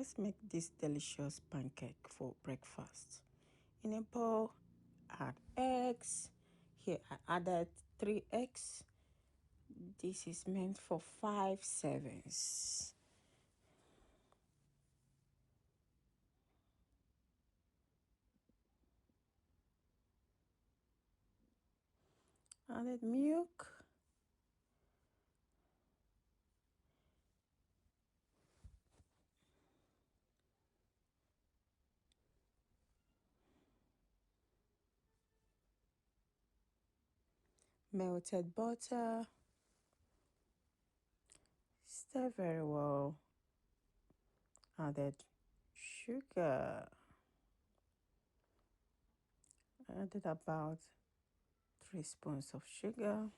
Let's make this delicious pancake for breakfast. In a bowl, add eggs. Here I added 3 eggs. This is meant for 5 servings. Added milk. Melted butter. Stir very well. Added sugar. Added about 3 spoons of sugar.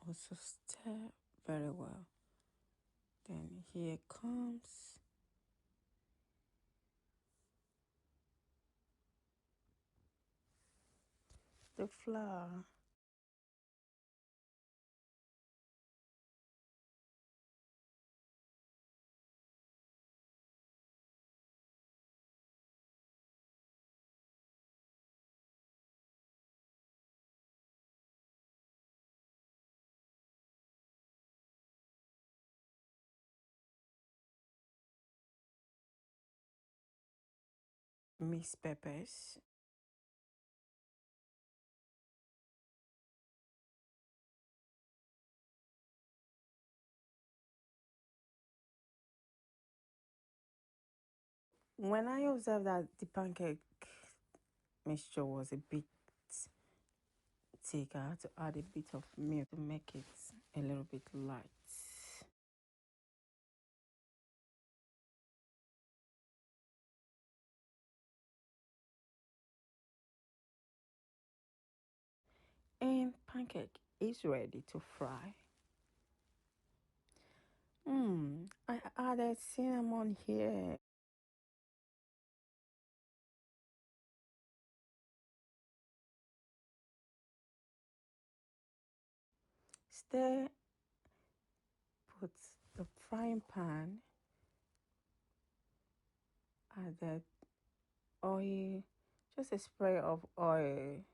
Also stir very well. Then here comes the flour. Mixed peppers. When I observed that the pancake mixture was a bit thick, I had to add a bit of milk to make it a little bit light. And pancake is ready to fry. I added cinnamon here. Stir, put the frying pan, added oil, just a spray of oil.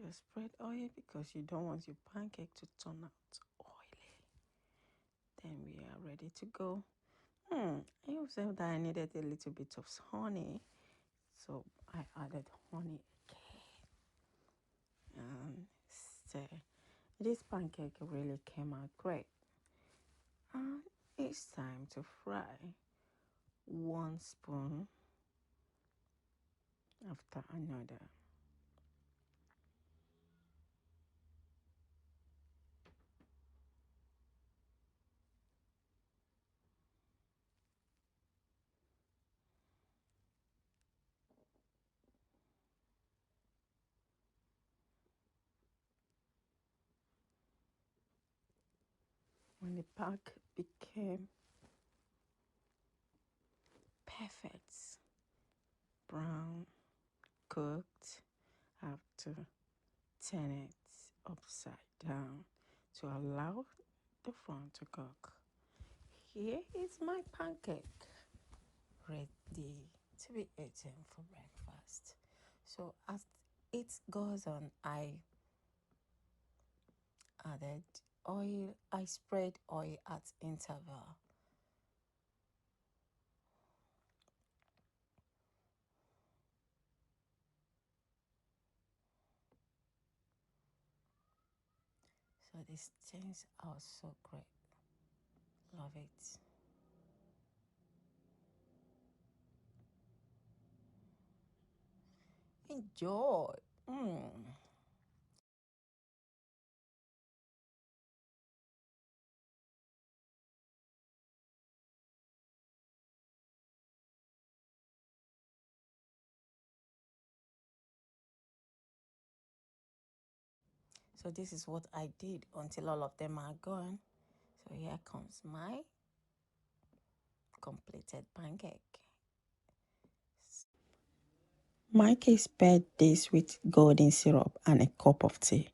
Just spread oil because you don't want your pancake to turn out oily. Then we are ready to go. I observed that I needed a little bit of honey, so I added honey again. And stir. This pancake really came out great. And it's time to fry. 1 spoon after another. When the pack became perfect, brown, cooked, I have to turn it upside down to allow the front to cook. Here is my pancake ready to be eaten for breakfast. So as it goes on, I added oil. I spread oil at interval. So this turns out so great. Love it. Enjoy. So this is what I did until all of them are gone. So here comes my completed pancake. Pancakes paired this with golden syrup and a cup of tea.